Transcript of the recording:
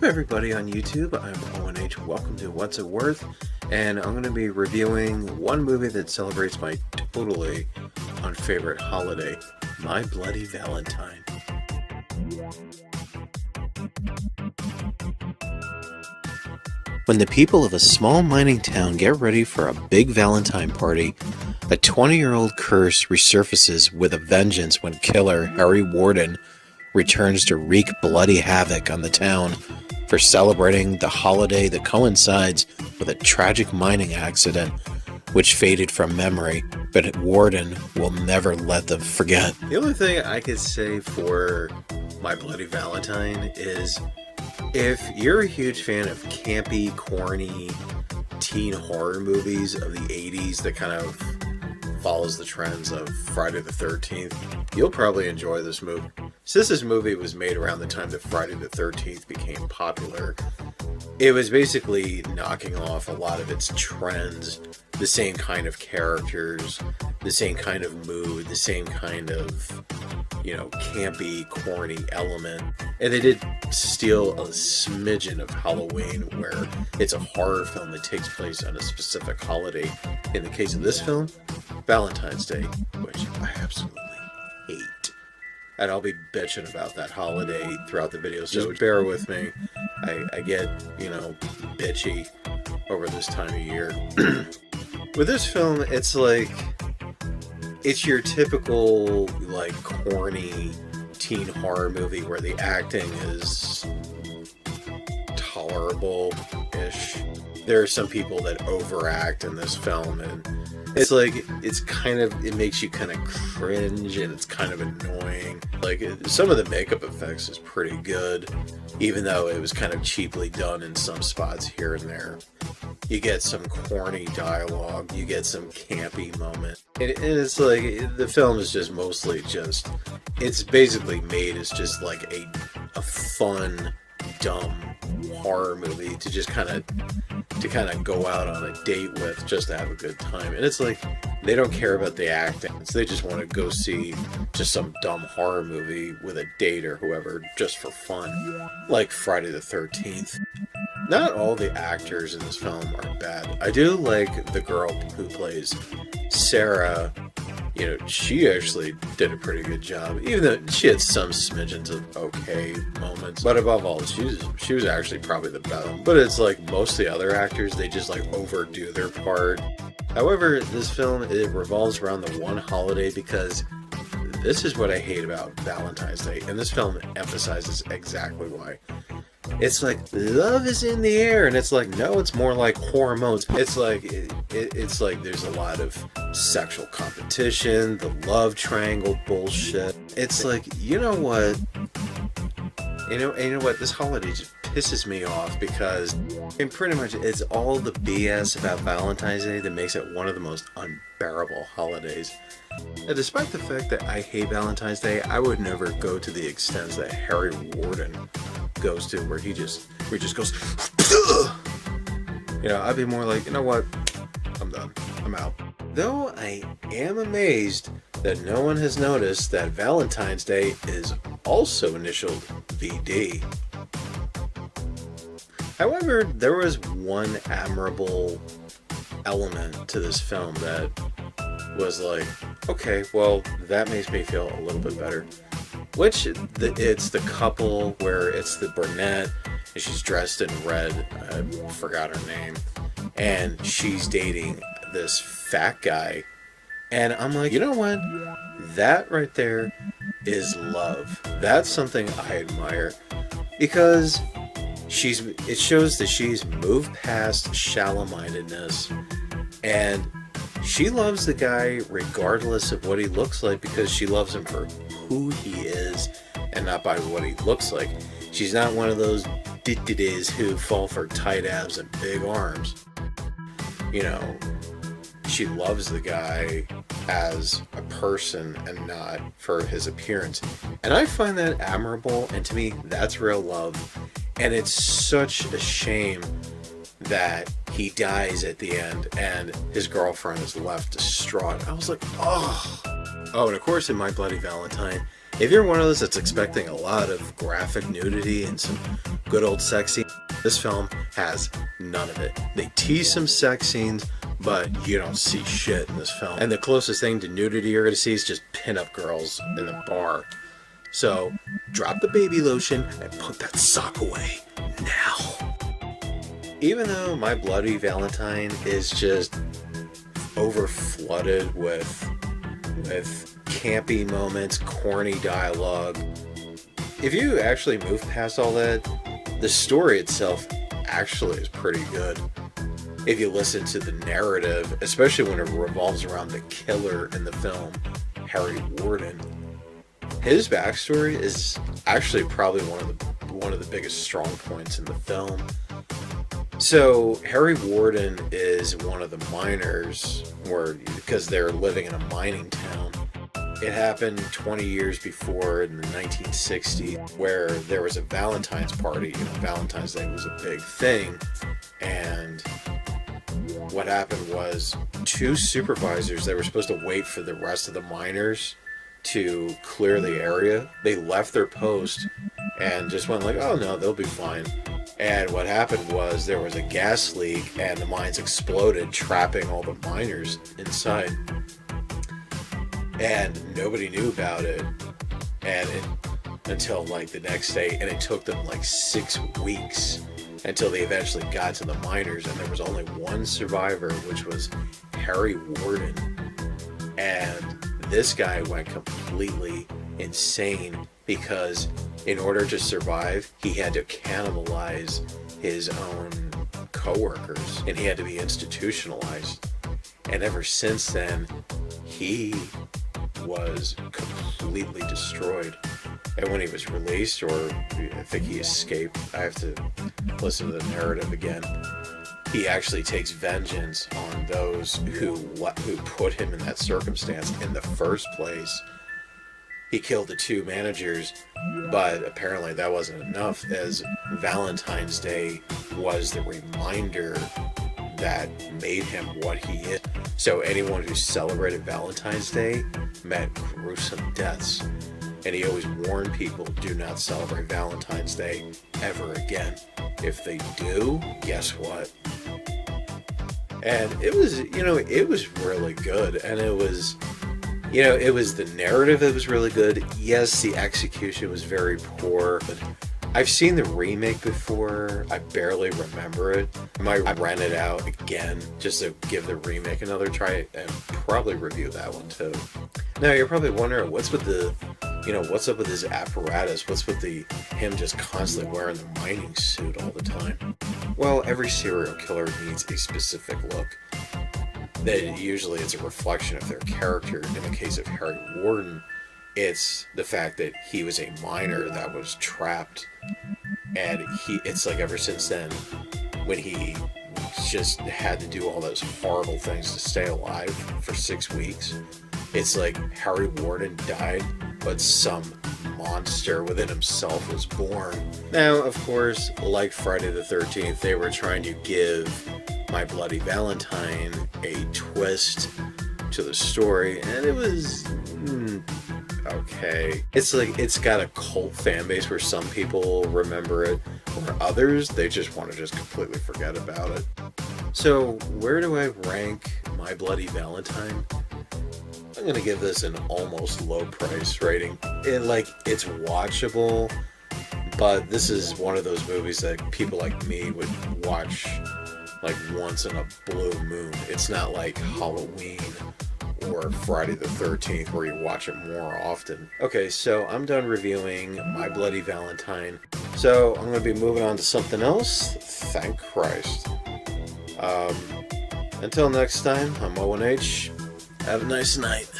up, everybody on YouTube? I'm ONH. Welcome to What's It Worth? And I'm going to be reviewing one movie that celebrates my totally unfavorite holiday, My Bloody Valentine. When the people of a small mining town get ready for a big Valentine party, a 20-year-old curse resurfaces with a vengeance when killer Harry Warden returns to wreak bloody havoc on the town for celebrating the holiday that coincides with a tragic mining accident which faded from memory, but Warden will never let them forget. The only thing I could say for My Bloody Valentine is if you're a huge fan of campy, corny, teen horror movies of the 80s that kind of follows the trends of Friday the 13th, you'll probably enjoy this movie. Since this movie was made around the time that Friday the 13th became popular, it was basically knocking off a lot of its trends, the same kind of characters, the same kind of mood, the same kind of, campy, corny element. And they did steal a smidgen of Halloween, where it's a horror film that takes place on a specific holiday. In the case of this film, Valentine's Day, which I absolutely hate. And I'll be bitching about that holiday throughout the video, so bear with me. I get, bitchy over this time of year. With this film, it's your typical, corny teen horror movie where the acting is tolerable-ish. There are some people that overact in this film, and it makes you kind of cringe, and it's kind of annoying. Some of the makeup effects is pretty good, even though it was kind of cheaply done in some spots here and there. You get some corny dialogue, you get some campy moment. And it's the film is just mostly it's basically made as just a fun, dumb horror movie to just kind of go out on a date with, just to have a good time. And it's they don't care about the acting, so they just want to go see just some dumb horror movie with a date or whoever, just for fun, like Friday the 13th. Not all the actors in this film are bad. I do like the girl who plays Sarah. She actually did a pretty good job, even though she had some smidgens of okay moments. But above all, she was actually probably the best. But it's most of the other actors, they just overdo their part. However, this film, it revolves around the one holiday, because this is what I hate about Valentine's Day, and this film emphasizes exactly why. It's love is in the air, and it's no, it's more like hormones. It's there's a lot of sexual competition, the love triangle bullshit. It's you know what, this holiday just pisses me off, because pretty much it's all the BS about Valentine's Day that makes it one of the most unbearable holidays. And despite the fact that I hate Valentine's Day, I would never go to the extents that Harry Warden goes to, where he just goes, I'd be more you know what, I'm done, I'm out. Though I am amazed that no one has noticed that Valentine's Day is also initialed VD. However, there was one admirable element to this film that was okay, well, that makes me feel a little bit better. Which, it's the couple where it's the brunette, and she's dressed in red, I forgot her name, and she's dating this fat guy, and I'm you know what? That right there is love. That's something I admire, because it shows that she's moved past shallow-mindedness, and she loves the guy regardless of what he looks like, because she loves him for who he is and not by what he looks like. She's not one of those ditties who fall for tight abs and big arms. She loves the guy as a person and not for his appearance. And I find that admirable, and to me, that's real love. And it's such a shame that he dies at the end and his girlfriend is left distraught. I was oh. Oh, and of course in My Bloody Valentine, if you're one of those that's expecting a lot of graphic nudity and some good old sex scene. This film has none of it. They tease some sex scenes, but you don't see shit in this film. And the closest thing to nudity you're going to see is just pin-up girls in the bar. So, drop the baby lotion and put that sock away now. Even though My Bloody Valentine is just over-flooded with campy moments, corny dialogue, if you actually move past all that, the story itself actually is pretty good. If you listen to the narrative, especially when it revolves around the killer in the film, Harry Warden, his backstory is actually probably one of the biggest strong points in the film. So Harry Warden is one of the miners, because they're living in a mining town. It happened 20 years before, in the 1960s, where there was a Valentine's party. Valentine's Day was a big thing. And what happened was, two supervisors that were supposed to wait for the rest of the miners to clear the area, they left their post and just went like, oh no, they'll be fine. And what happened was there was a gas leak and the mines exploded, trapping all the miners inside. And nobody knew about it, until like the next day, and it took them like 6 weeks until they eventually got to the miners, and there was only one survivor, which was Harry Warden. And this guy went completely insane because in order to survive, he had to cannibalize his own coworkers, and he had to be institutionalized. And ever since then, he was completely destroyed. And when he was released, or I think he escaped, I have to listen to the narrative again, he actually takes vengeance on those who put him in that circumstance in the first place. He killed the two managers, but apparently that wasn't enough, as Valentine's Day was the reminder that made him what he is. So anyone who celebrated Valentine's Day met gruesome deaths. And he always warned people, do not celebrate Valentine's Day ever again. If they do, guess what? And it was really good. And it was the narrative that was really good. Yes, the execution was very poor, but I've seen the remake before. I barely remember it. I might rent it out again just to give the remake another try and probably review that one too. Now you're probably wondering, what's up with his apparatus? What's with him just constantly wearing the mining suit all the time? Well, every serial killer needs a specific look. That usually it's a reflection of their character. In the case of Harry Warden, it's the fact that he was a miner that was trapped, and it's like ever since then, when he just had to do all those horrible things to stay alive for 6 weeks, it's like Harry Warden died, but some monster within himself was born. Now, of course, like Friday the 13th, they were trying to give My Bloody Valentine a twist to the story, and it was okay. It's got a cult fan base where some people remember it, or others, they just want to just completely forget about it. So, where do I rank My Bloody Valentine? I'm going to give this an almost low price rating. It's watchable, but this is one of those movies that people like me would watch like once in a blue moon. It's not like Halloween or Friday the 13th where you watch it more often. Okay, so I'm done reviewing My Bloody Valentine. So I'm going to be moving on to something else. Thank Christ. Until next time, I'm Owen H. Have a nice night.